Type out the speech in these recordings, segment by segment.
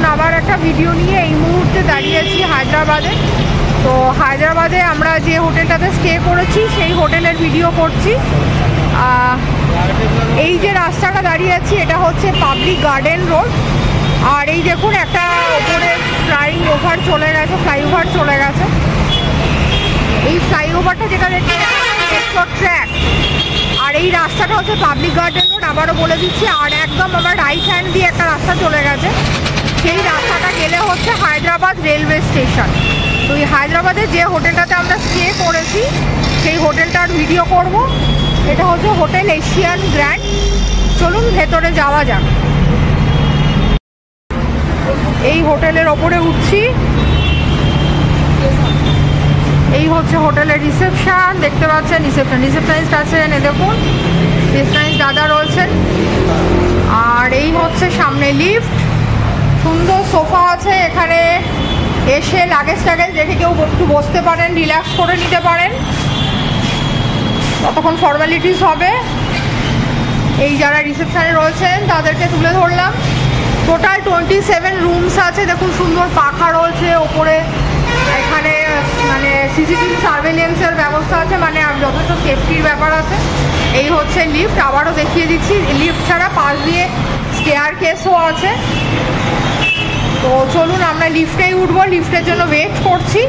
নতুন আবার একটা ভিডিও নিয়ে এই মুহূর্তে দাঁড়িয়েছি হায়দ্রাবাদে। তো হায়দ্রাবাদে আমরা যে হোটেলটাতে স্টে করেছি সেই হোটেলের ভিডিও করছি। এই যে রাস্তাটা দাঁড়িয়ে আছি এটা হচ্ছে পাবলিক গার্ডেন রোড। আর এই দেখুন একটা ওপরে ফ্লাইওভার চলে গেছে। এই ফ্লাইওভারটা যেটা দেখতে মেট্রো ট্র্যাক। আর এই রাস্তাটা হচ্ছে পাবলিক গার্ডেন রোড, আবারও বলে দিচ্ছি। আর একদম আমার রাইট হ্যান্ড দিয়ে একটা রাস্তা চলে গেছে, সেই রাস্তাটা গেলে হচ্ছে হায়দ্রাবাদ রেলওয়ে স্টেশন। তো এই হায়দ্রাবাদে যে হোটেলটাতে আমরা স্টে করেছি সেই হোটেলটার ভিডিও করব। এটা হচ্ছে হোটেল এশিয়ান গ্র্যান্ড। চলুন ভেতরে যাওয়া যাক। এই হোটেলের ওপরে উঠছি, এই হচ্ছে হোটেলের রিসেপশন। দেখতে পাচ্ছেন রিসেপশনিস্ট আছেন, এ দেখুন রিসেপশনিস্ট দাদা রয়েছেন। আর এই হচ্ছে সামনে লিফট, সুন্দর সোফা আছে, এখানে এসে লাগেজ রেখে কেউ একটু বসতে পারেন, রিল্যাক্স করে নিতে পারেন, ততক্ষণ ফর্মালিটিস হবে। এই যারা রিসেপশনে রয়েছেন তাদেরকে তুলে ধরলাম। টোটাল 27 রুমস আছে, দেখুন সুন্দর পাখা রয়েছে ওপরে। এখানে মানে সিসিটিভি সার্ভেলেন্সের ব্যবস্থা আছে, মানে যথেষ্ট সেফটির ব্যাপার আছে। এই হচ্ছে লিফট, আবারও দেখিয়ে দিচ্ছি। লিফট ছাড়া পাশ দিয়ে স্টেয়ার কেসও আছে। তো চলুন আমরা লিফটেই উঠবো, লিফটের জন্য ওয়েট করছি।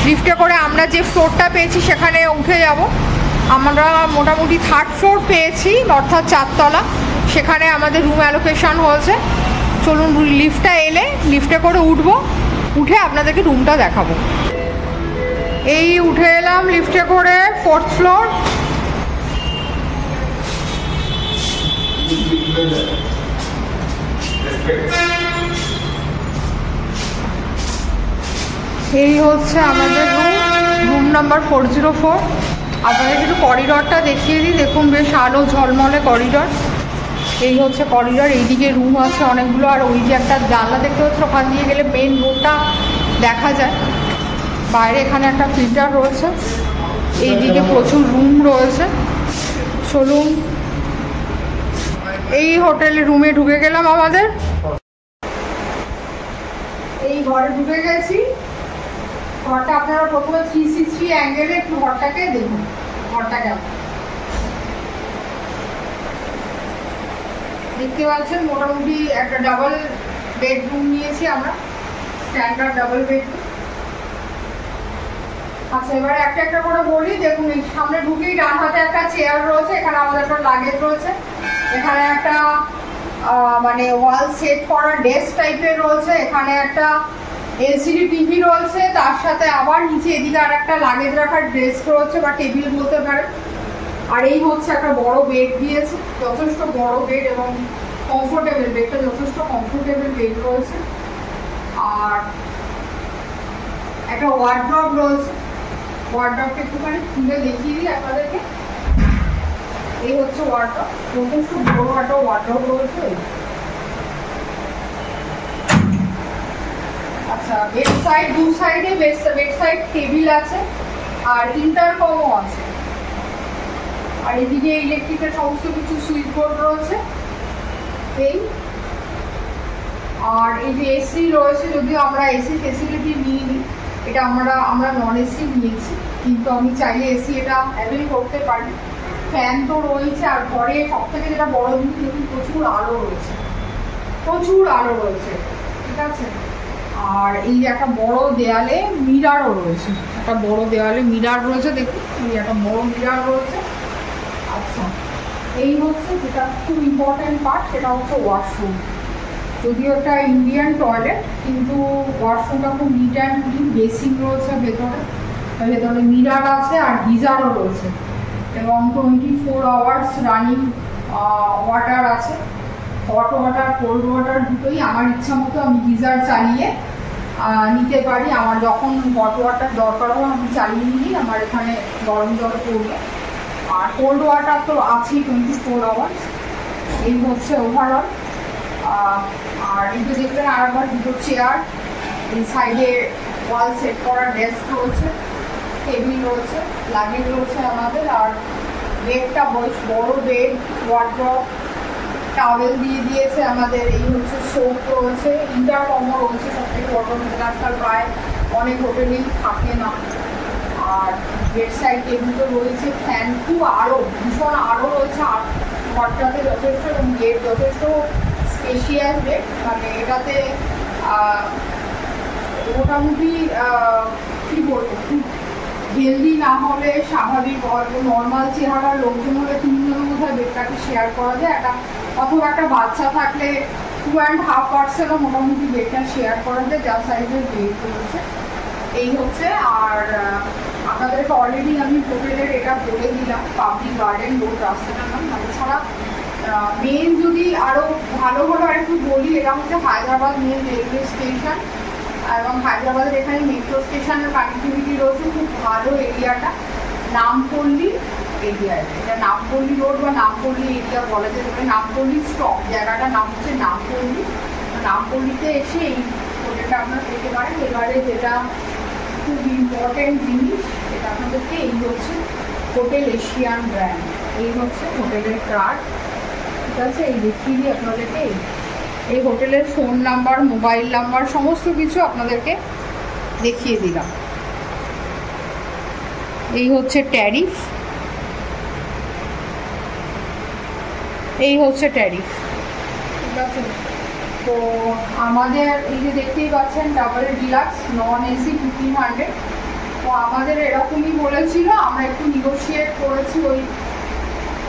লিফটে করে আমরা যে ফ্লোরটা পেয়েছি সেখানে উঠে যাব। আমরা মোটামুটি 3rd ফ্লোর পেয়েছি, অর্থাৎ 4 তলা। সেখানে আমাদের রুম অ্যালোকেশন হয়েছে। চলুন লিফটটা এলে লিফটে করে উঠে আপনাদেরকে রুমটা দেখাবো। এই উঠে এলাম লিফটে করে 4th ফ্লোর। এই হচ্ছে আমাদের রুম নাম্বার 404। আপনাদের একটু করিডরটা দেখিয়ে দিই, দেখুন বেশ আলো ঝলমলে করিডর। এই হচ্ছে করিডর, এইদিকে রুম আছে অনেকগুলো। আর ওই যে একটা জানলা দেখতে হচ্ছে, ওখান দিয়ে গেলে মেন রোডটা দেখা যায়। বাইরে এখানে একটা ফিল্টার রয়েছে, এইদিকে প্রচুর রুম রয়েছে। চলুন এই হোটেলের রুমে ঢুকে গেলাম আমাদের। এই ঘরে ঢুকে গেছি। ঘরটা আপনারা প্রথমে 360 অ্যাঙ্গেলে একটু ঘরটাকে দেখুন, ঘরটা কেমন দেখতে পাচ্ছেন। মোটামুটি একটা ডাবল বেডরুম নিয়েছি আমরা, স্ট্যান্ডার্ড ডাবল বেডরুম। আচ্ছা, এবারে একটা একটা করে বলি। দেখুন এই সামনে ঢুকেই ডান হাতে একটা চেয়ার রয়েছে, এখানে আমাদের একটা লাগেজ রয়েছে। এখানে একটা মানে ওয়াল সেট করা ডেস্ক টাইপের রয়েছে। এখানে একটা এলসিডি টিভি রয়েছে, তার সাথে আবার নিচে এদিকে আর একটা লাগেজ রাখার ডেস্ক রয়েছে বা টেবিল বলতে পারেন। আর এই হচ্ছে একটা বড় বেড দিয়েছে, যথেষ্ট বড় বেড এবং কমফোর্টেবল। বেডটা যথেষ্ট কমফোর্টেবল বেড রয়েছে। আর একটা ওয়ার্ড্রপ রয়েছে, ওয়ার্ড্রপটা একটুখানি খুলে দেখিয়ে দিই আপনাদেরকে। এই হচ্ছে ওয়ার্ড্রপ, যথেষ্ট বড় একটা ওয়ার্ড্রপ রয়েছে। আচ্ছা, দু সাইডে বেড সাইড টেবিল আছে আর ইন্টারকমও আছে। আর এদিকে ইলেকট্রিকের সমস্ত কিছু সুইচ বোর্ড রয়েছে। আর এই যে এসি রয়েছে, যদিও আমরা এসি ফেসিলিটি নিইনি, এটা আমরা নন এসি নিয়েছি, কিন্তু আমি চাইলে এসি এটা অ্যাভেল করতে পারি। ফ্যান তো রয়েছে। আর ঘরে সব থেকে যেটা বড় জিনিস, দেখুন প্রচুর আলো রয়েছে, ঠিক আছে। আর এই যে একটা বড় দেয়ালে মিরারও রয়েছে, দেখুন এই একটা বড় মিরার রয়েছে। আচ্ছা, এই হচ্ছে যেটা খুব ইম্পর্টেন্ট পার্ট, সেটা হচ্ছে ওয়াশরুম। যদিও একটা ইন্ডিয়ান টয়লেট, কিন্তু ওয়াশরুমটা খুব নিট অ্যান্ড ক্লিন। বেসিন রয়েছে ভেতরে মিরার আছে আর গিজারও রয়েছে, এবং 24 আওয়ার্স রানিং ওয়াটার আছে। হট ওয়াটার কোল্ড ওয়াটার দুটোই আমার ইচ্ছা মতো আমি গিজার চালিয়ে নিতে পারি। আমার যখন হট ওয়াটার দরকার হয় আমি চালিয়ে নিই, আমার এখানে গরম জল পড়বে। আর কোল্ড ওয়াটার তো আছেই 24 আওয়ার্স। এই হচ্ছে ওভারঅল। আর এই যে দেখবেন আরেকবার দুটো চেয়ার, এই সাইডে ওয়াল সেট করা ডেস্ক রয়েছে, টেবিল রয়েছে, লাগেজ রয়েছে আমাদের। আর বেডটা বেশ বড় বেড, ওয়ার্ড্রপ, টাওয়েল দিয়ে দিয়েছে আমাদের। এই হচ্ছে সোপ রয়েছে, ইন্টারকমও রয়েছে, সবথেকে বড় আজকাল প্রায় অনেক হোটেলেই থাকে না। আর বেড সাইড টেবিল তো রয়েছে, ফ্যান খুব আরও ভীষণ আরও রয়েছে, আর ঘরটাতে যথেষ্ট, এবং বেড যথেষ্ট স্পেশিয়াস বেড। মানে এটাতে মোটামুটি কী বলবো, খুব হেলদি না হলে, স্বাভাবিক অল্প নর্মাল চেহারার লোকজন হলে তিনজনের মধ্যে বেডটাকে শেয়ার করা যায়। একটা অথবা একটা বাচ্চা থাকলে 2.5 পার্সেন্টও মোটামুটি বেডটা শেয়ার করা যায়, যা সাইজের বেড রয়েছে। এই হচ্ছে। আর আপনাদেরকে অলরেডি আমি হোটেলের এটা বলে দিলাম, পাবলিক গার্ডেন রোড, রাস্তাটার নাম। এছাড়া মেন যদি আরও ভালো হলো আর একটু বলি, এটা হচ্ছে হায়দ্রাবাদ মেন রেলওয়ে স্টেশন, এবং হায়দ্রাবাদের এখানে মেট্রো স্টেশনের কানেক্টিভিটি রয়েছে, খুব ভালো এরিয়াটা। নামপল্লী এরিয়া, এটা নামপল্লী রোড বা নামপল্লী এরিয়া বলা যেতে পারে। নামপল্লী স্টপ, জায়গাটার নাম হচ্ছে নামপল্লী। নামপল্লীতে এসে এই হোটেলটা আপনারা পেতে পারেন। এবারে যেটা খুব ইম্পর্টেন্ট জিনিস, সেটা আপনাদেরকে, এই হচ্ছে হোটেল এশিয়ান ব্র্যান্ড। এই হচ্ছে হোটেলের কার্ড, ঠিক আছে? এই দেখিয়ে দিই আপনাদেরকে। এই হোটেলের ফোন নাম্বার, মোবাইল নাম্বার, সমস্ত কিছু আপনাদেরকে দেখিয়ে দিলাম। এই হচ্ছে ট্যারিফ, এই হচ্ছে ট্যারিফ, ঠিক আছে? তো আমাদের এই যে দেখতেই পাচ্ছেন, ডাবল ডিলাক্স নন এসি 1500। তো আমাদের এরকমই বলেছিল, আমরা একটু নিগোশিয়েট করেছি, ওই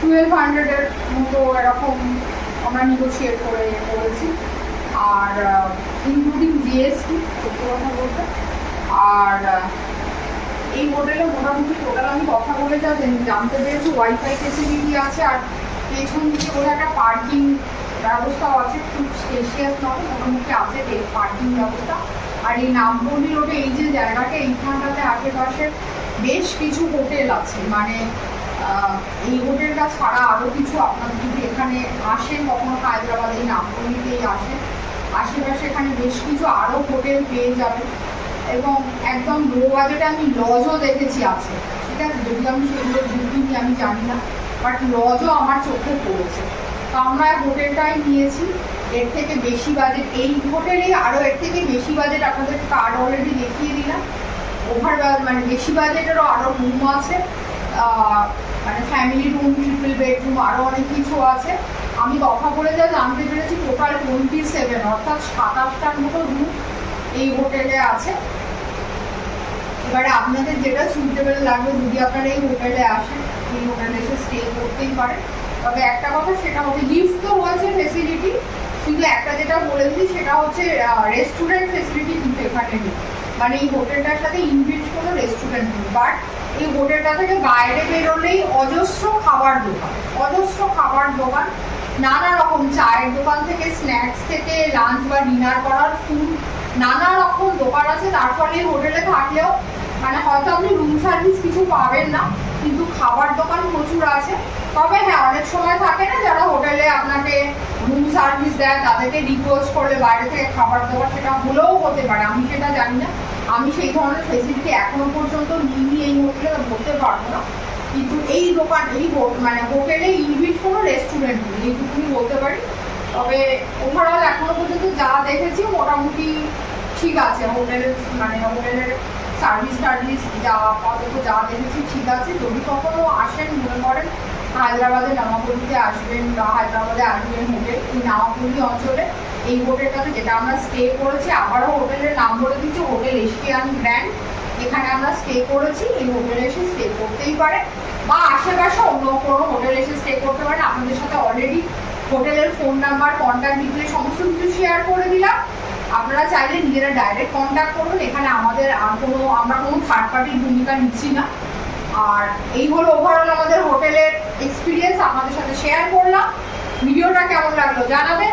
1200-এর মতো এরকম আমরা নিগোশিয়েট করে করেছি। আর ইনক্লুডিং জিএসটি, সত্যি কথা বলতে। আর এই হোটেলে মোটামুটি টোটাল আমি কথা বলে যা জানতে পেরেছি, ওয়াইফাই ফেসিলিটি আছে, আর পেছন দিকে বোধহয় একটা পার্কিং ব্যবস্থাও আছে, খুব স্পেশিয়াস নয়, মোটামুটি আছে পার্কিং ব্যবস্থা। আর এই নামপল্লী রোডে এই যে জায়গাটা, এইখানটাতে আশেপাশে বেশ কিছু হোটেল আছে। মানে এই হোটেলটা ছাড়া আরও কিছু, আপনারা যদি এখানে আসেন কখনো হায়দ্রাবাদ, এই নামপল্লীতেই আসেন, আশেপাশে এখানে বেশ কিছু আরও হোটেল পেয়ে যাবেন। এবং একদম লো বাজেটে আমি লজও দেখেছি আছে, ঠিক আছে? যদি আমি সেগুলো ঢুকিনি আমি জানি না, বাট লজও আমার চোখে পড়েছে। তো আমরা হোটেলটাই নিয়েছি। এর থেকে বেশি বাজেট, এই হোটেলেই আরও এর থেকে বেশি বাজেট আপনাদের কার্ড অলরেডি দেখিয়ে দিলাম। মানে বেশি বাজেটেরও আরও রুম আছে, মানে ফ্যামিলি রুম, ট্রিপল বেডরুম, আরও অনেক কিছু আছে। আমি কথা বলে যা জানতে পেরেছি, টোটাল 27, অর্থাৎ 27টার মতো রুম এই হোটেলে আছে। এবারে আপনাদের যেটা সুইটেবল লাগবে, যদি আপনারা এই হোটেলে আসেন, এই হোটেলে এসে স্টে করতেই পারেন। তবে একটা কথা, সেটা হচ্ছে লিফট তো রয়েছে ফেসিলিটি, কিন্তু একটা যেটা বলে দিই, সেটা হচ্ছে রেস্টুরেন্ট ফেসিলিটি কিন্তু এখানে নেই। মানে এই হোটেলটার সাথে ইনভিট কোনো রেস্টুরেন্ট নেই, বাট এই হোটেলটা থেকে বাইরে বেরোলেই অজস্র খাবার দোকান, অজস্র খাবার দোকান, নানা রকম চায়ের দোকান থেকে স্ন্যাক্স থেকে লাঞ্চ বা ডিনার করার ফুড, নানা রকম দোকান আছে। তার ফলে হোটেলে থাকলেও মানে হয়তো আপনি রুম সার্ভিস কিছু পাবেন না, কিন্তু খাবার দোকান প্রচুর আছে। তবে হ্যাঁ, অনেক সময় থাকে না যারা হোটেলে আপনাকে রুম সার্ভিস দেয়, তাদেরকে রিকোয়েস্ট করলে বাইরে থেকে খাবার দেওয়া, সেটা হলেও হতে পারে, আমি সেটা জানি না। আমি সেই ধরনের ফেসিলিটি এখনো পর্যন্ত নিইনি এই হোটেলে, বলতে পারবো না। কিন্তু এই দোকান, এই মানে হোটেলে ইনভিট কোনো রেস্টুরেন্ট নেই, এইটুকুনি বলতে পারি। তবে ওভারঅল এখনো পর্যন্ত যা দেখেছি মোটামুটি ঠিক আছে হোটেলের, মানে হোটেলের সার্ভিস টার্ভিস যা আপাতত যা দেখেছি ঠিক আছে। যদি কখনো আসেন, মনে করেন হায়দ্রাবাদে নামাপল্লিতে আসবেন বা হায়দ্রাবাদে আসবেন হোটেল, এই নামাপল্লি অঞ্চলে এই হোটেলটাতে যেটা আমরা স্টে করেছি, আবারও হোটেলের নাম বলে দিচ্ছি, হোটেল এশিয়ান গ্র্যান্ড। এখানে আমরা স্টে করেছি, এই হোটেলে এসে স্টে করতেই পারে, বা আশেপাশে অন্য কোনো হোটেল এসে স্টে করতে পারেন। আপনাদের সাথে অলরেডি হোটেলের ফোন নাম্বার, কন্ট্যাক্ট ডিটেল সমস্ত কিছু শেয়ার করে দিলাম। আপনারা চাইলে নিজেরা ডাইরেক্ট কন্ট্যাক্ট করবেন, এখানে আমাদের আর আমরা কোনো থার্ড পার্টির ভূমিকা নিচ্ছি না। আর এই হলো ওভারঅল আমাদের হোটেলের এক্সপিরিয়েন্স, আপনাদের সাথে শেয়ার করলাম। ভিডিওটা কেমন লাগলো জানাবেন,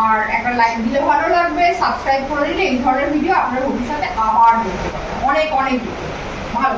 আর একটা লাইক দিলে ভালো লাগবে, সাবস্ক্রাইব করে দিলে এই ধরনের ভিডিও আপনারা ভবিষ্যতে আবার দেখতে পাবেন। অনেক অনেক ভালো।